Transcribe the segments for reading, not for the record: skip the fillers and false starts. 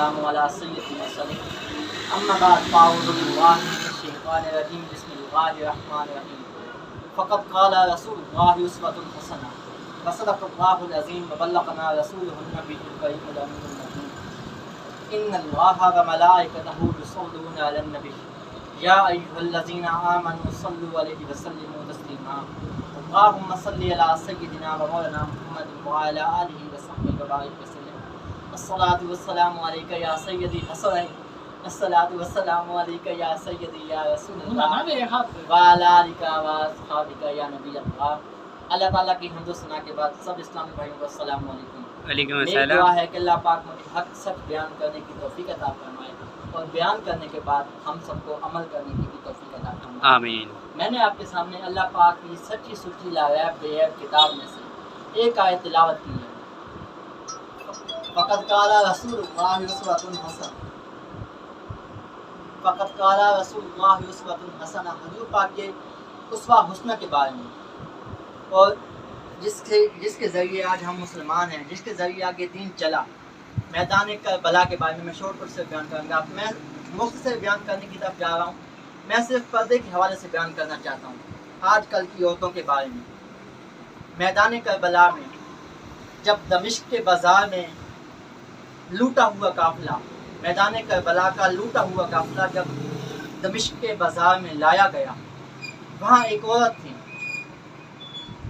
वस्सलामु अला सय्यिदिल मुरसलीन अम्मा बाद फ़अऊज़ु बिल्लाहि मिनश्शैतानिर रजीम बिस्मिल्लाहिर रहमानिर रहीम फ़क़द क़ाला रसूलुल्लाहि उस्वतुन हसनह व सदक़ल्लाहुल अज़ीम व बल्लग़ना रसूलुहुन नबियुल करीमुल अमीनुल मकीन इन्नल्लाहा व मलाइकतहु युसल्लूना अलन नबी या अय्युहल्लज़ीना आमनू सल्लु अलैहि व सल्लिमू तस्लीमा अल्लाहुम्मा सल्लि अला सय्यिदिना व मौलाना मुहम्मद व अला आलिहि व सहबिहि व बारिक वसल्लम अस्सलातु वस्सलामु अलैका या सय्यदी हसनैन अस्सलातु वस्सलामु अलैका या सय्यदी या रसूलल्लाह व अला आलिका व अस्हाबिका या नबी अल्लाह। अल्लाह ताला की हम्द व सना के बाद सब इस्लामी भाइयों को अस्सलामु अलैकुम। वालेकुम मेरी अस्सलाम। दुआ है कि अल्लाह पाक मुझे हक सच बयान करने की तौफीक अता फरमाए और बयान करने के बाद हम सबको अमल करने की भी तौफीक अता फरमाए। आमीन। मैंने आपके सामने अल्लाह पाक की सच्ची सुच्ची लायब बेअब किताब में से एक आयत तिलावत की है। फ़क़द क़ाला रसूलुल्लाहि उस्वतुन हसन फ़क़द क़ाला रसूलुल्लाहि उस्वतुन हसना हुजूर पाक के उसवा हुस्ना के बारे में और जिसके ज़रिए आज हम मुसलमान हैं, जिसके ज़रिए आगे दीन चला। मैदान करबला के बारे में मैं शॉर्ट कट से बयान करूँगा। मैं मुख्तसर बयान करने की तरफ जा रहा हूँ। मैं सिर्फ पर्दे के हवाले से बयान करना चाहता हूँ आजकल की औरतों के बारे में। मैदान करबला में जब दमिश्क के बाज़ार में लूटा हुआ काफ़िला, मैदान करबला का लूटा हुआ काफ़िला जब दमिश्क के बाज़ार में लाया गया, वहाँ एक औरत थी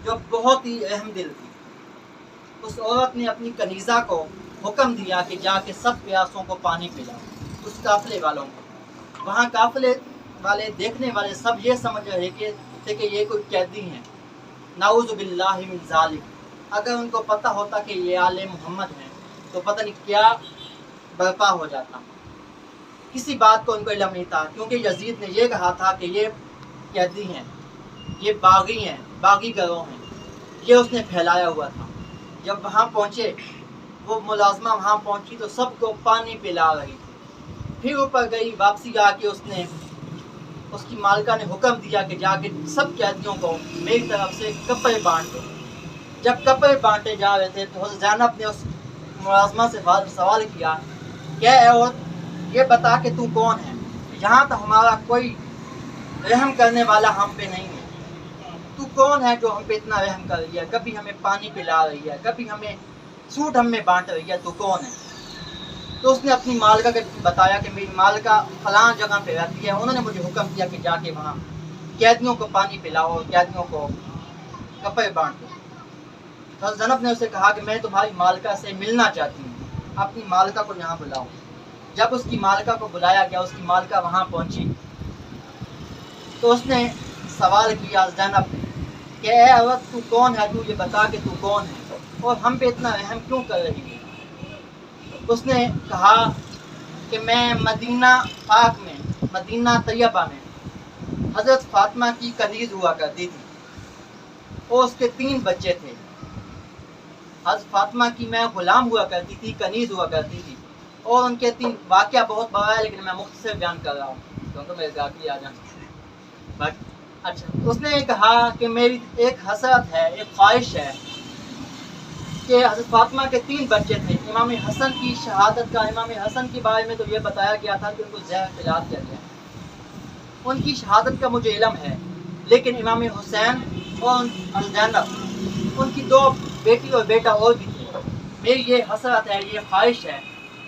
जो बहुत ही अहम दिल थी। उस औरत ने अपनी कनीज़ा को हुक्म दिया कि जाके सब प्यासों को पानी पिलाओ, उस काफ़िले वालों को। वहाँ काफ़िले वाले देखने वाले सब ये समझ रहे थे कि ये कोई कैदी हैं। नाऊज़ु बिल्लाहि मिन ज़ालिक। अगर उनको पता होता कि ये आले मोहम्मद हैं तो पता नहीं क्या बर्पा हो जाता। किसी बात को उनको इल्म नहीं था, क्योंकि यजीद ने ये कहा था कि ये कैदी हैं, ये बागी हैं, बागी गिरोह हैं, ये उसने फैलाया हुआ था। जब वहाँ पहुँचे, वो मुलाजमा वहाँ पहुँची तो सबको पानी पिला रही थी। फिर ऊपर गई, वापसी आके उसकी मालिका ने हुक्म दिया कि जाके सब कैदियों को मेरी तरफ से कपड़े बांट दो। जब कपड़े बांटे जा रहे थे तो ज़ैनब ने उस मुलाजमा से सवाल किया, क्या है और ये बता कि तू कौन है? यहाँ तो हमारा कोई रहम करने वाला हम पे नहीं है। तू कौन है जो हम पे इतना रहम कर रही है? कभी हमें पानी पिला रही है, कभी हमें सूट हमें बांट रही है, तू कौन है? तो उसने अपनी मालिका को बताया कि मेरी मालिका फलां जगह पे रहती है, उन्होंने मुझे हुक्म दिया कि जाके वहाँ कैदियों को पानी पिलाओ और कैदियों को कपड़े बांट दो। तो ज़ैनब ने उसे कहा कि मैं तुम्हारी मालिका से मिलना चाहती हूँ, अपनी मालिका को यहाँ बुलाओ। जब उसकी मालिका को बुलाया गया, उसकी मालिका वहाँ पहुँची तो उसने सवाल किया ज़ैनब कि ए औरत, तू कौन है? तू ये बता कि तू कौन है और हम पे इतना रहम क्यों कर रही है? उसने कहा कि मैं मदीना पाक में, मदीना तैयबा में हज़रत फ़ातिमा की कनीज़ हुआ करती थी और उसके 3 बच्चे थे। हज़रत फ़ातिमा की मैं ग़ुलाम हुआ करती थी, कनीज़ हुआ करती थी और उनके 3 वाक़या बहुत बड़ा है, लेकिन मैं मुख्तसर बयान कर रहा हूँ क्योंकि मेरे गाकी आ जाए। बट अच्छा, उसने कहा कि मेरी एक हसरत है, एक ख्वाहिश है कि हज़रत फ़ातिमा के 3 बच्चे थे। इमाम हसन की शहादत का, इमाम हसन के बारे में तो ये बताया गया था कि उनको ज़हर पिला दिया गया। उनकी शहादत का मुझे इल्म है, लेकिन इमाम हुसैन और ज़ैनब, उनकी 2 बेटी और बेटा और भी थे। मेरी ये हसरत है, ये ख्वाहिश है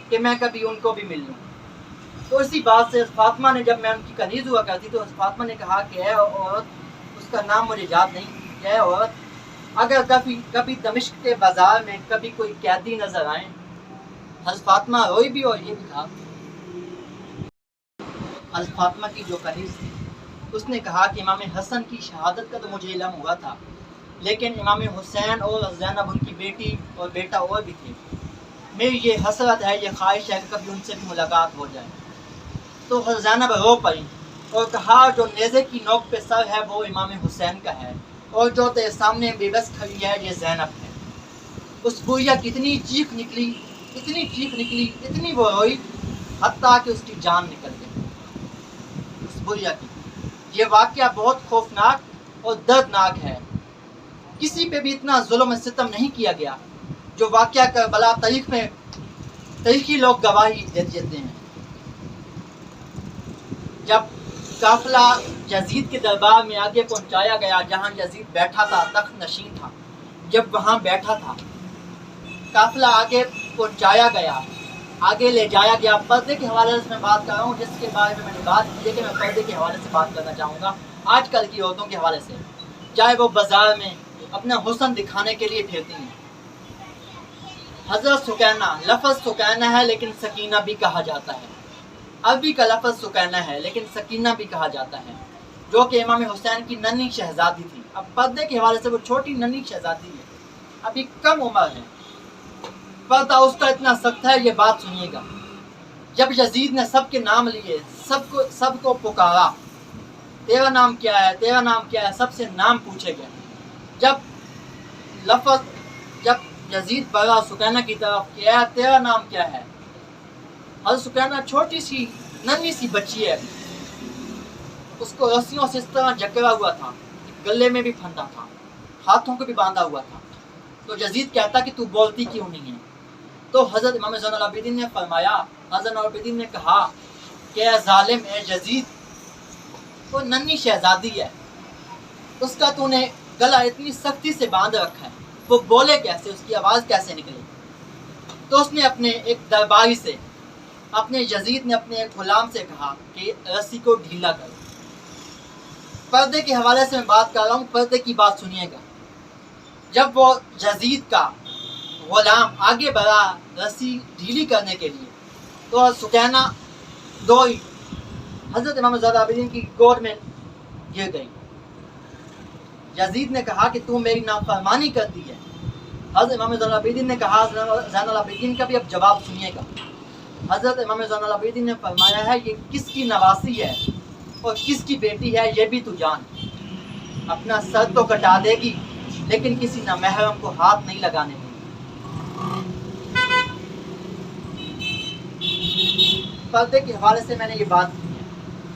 कि मैं कभी उनको भी मिल लूँ। तो इसी बात से फ़ातिमा ने, जब मैं उनकी कनीज़ हुआ करती तो फ़ातिमा ने कहा कि है औरत, उसका नाम मुझे याद नहीं, है औरत, अगर कभी दमिश्क के बाज़ार में कभी कोई कैदी नज़र आए। हज़रत फ़ातिमा रोई भी और ये भी कहा। हज़रत फ़ातिमा की जो कनीज़ थी उसने कहा कि इमाम हसन की शहादत का तो मुझे इल्म हुआ था, लेकिन इमाम हुसैन और ज़ैनब, उनकी बेटी और बेटा और भी थे। मेरी ये हसरत है, ये ख्वाहिश है कि कभी उनसे भी मुलाकात हो जाए। तो ज़ैनब रो पड़ी और कहा, जो नेज़े की नोक पे सर है वो इमाम हुसैन का है और जो तेरे सामने बेबस खड़ी है ये ज़ैनब है। उस बुढ़िया की इतनी चीख निकली, इतनी वो रोई, हत्ता कि उसकी जान निकल गई उस बुढ़िया की। ये वाक़या बहुत खौफनाक और दर्दनाक है। किसी पे भी इतना जुल्म सितम नहीं किया गया जो वाक़या करबला तारीख़ में تاریخی لوگ گواہی دیتے ہیں. جب قافلہ یزید کے دربار میں آگے پہنچایا گیا جہاں یزید بیٹھا تھا، تخت نشین تھا، جب وہاں بیٹھا تھا قافلہ آگے پہنچایا گیا، آگے لے جایا گیا. پردے کے حوالے سے میں بات کر رہا ہوں، جس کے بارے میں نے بات کی ہے کہ میں پردے کے حوالے سے بات کرنا چاہوں گا. آج کل کی عورتوں کے حوالے سے، چاہے وہ بازار میں اپنا حسن دکھانے کے لیے پھرتی ہیں. حضرت سکینہ، لفظ سکینہ ہے لیکن سکینہ بھی کہا جاتا ہے. عربی کا لفظ سکینہ ہے لیکن سکینہ بھی کہا جاتا ہے، جو کہ امام حسین کی ننھی شہزادی تھی. اب پردے کے حوالے سے وہ چھوٹی ننھی شہزادی ہے، ابھی کم عمر ہے. پردہ اس کا اتنا سخت ہے، یہ بات سنیے گا. جب یزید نے سب کے نام لیے، سب کو پکارا، تیرا نام کیا ہے، تیرا نام کیا ہے، سب سے نام پوچھے گئے. جب یزید بڑا سکینہ کی طرف کیا، تیرا نام کیا ہے. حضرت سکینہ چھوٹی سی ننھی سی بچی ہے، اس کو رسیوں سے اس طرح جکڑا ہوا تھا، گلے میں بھی پھندا تھا، ہاتھوں کو بھی باندھا ہوا تھا. تو یزید کہتا کہ تو بولتی کیوں نہیں ہے. تو حضرت امام زین العابدین نے فرمایا، حضرت العابدین نے کہا کہ اے ظالم، اے یزید، وہ ننھی شہزادی ہے، اس کا تو نے گلا اتنی سختی سے باندھ رکھا ہے، وہ بولے کیسے، اس کی آواز کیسے نکلے. تو اس نے اپنے ایک درباری سے، اپنے یزید نے اپنے ایک غلام سے کہا کہ رسی کو ڈھیلا کر. پردے کے حوالے سے میں بات کر رہا ہوں، پردے کی بات سنیے گا. جب وہ یزید کا غلام آگے بڑھا رسی ڈھیلی کرنے کے لیے، تو سکینہ دوڑی حضرت امام زین العابدین کی گود میں گر گئی. یزید نے کہا کہ تو میری نافرمانی کرتی ہے. حضرت امام زین العابدین نے کہا، زین العابدین کا بھی اب جواب سنیے گا. حضرت امام زین العابدین نے فرمایا ہے، یہ کس کی نواسی ہے اور کس کی بیٹی ہے یہ بھی تو جان. اپنا سر تو کٹا دے گی لیکن کسی نامحرم کو ہاتھ نہیں لگانے دے گی. پردے کے حوالے سے میں نے یہ بات کی ہے.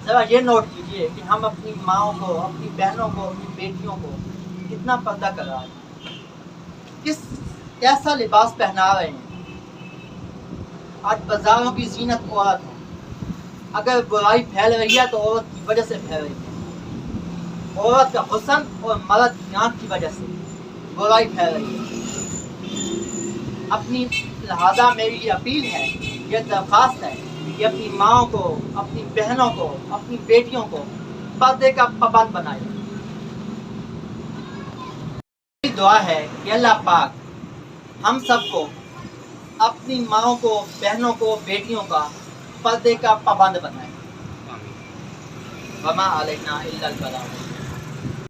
ذرا یہ نوٹ کیجئے کہ ہم اپنی ماؤں کو، اپنی بہنوں کو، اپنی بیٹیوں کو کتنا پردہ کرا رہے ہیں، کیسا لباس پہنا رہے ہیں. آج بازاروں کی زینت عورت ہے. اگر برائی پھیل رہی ہے تو عورت کی وجہ سے پھیل رہی ہے. عورت کا حسن اور مرد کی آنکھ کی وجہ سے برائی پھیل رہی ہے. اپنی لہذا میری یہ اپیل ہے، یہ درخواست ہے کہ اپنی ماؤں کو، اپنی بہنوں کو، اپنی بیٹیوں کو پردے کا پابند بنائے. دعا ہے کہ اللہ پاک ہم سب کو، اپنی ماؤں کو، بہنوں کو، بیٹیوں کا پردے کا پابند بنائے. وما علینا الا البلاغ.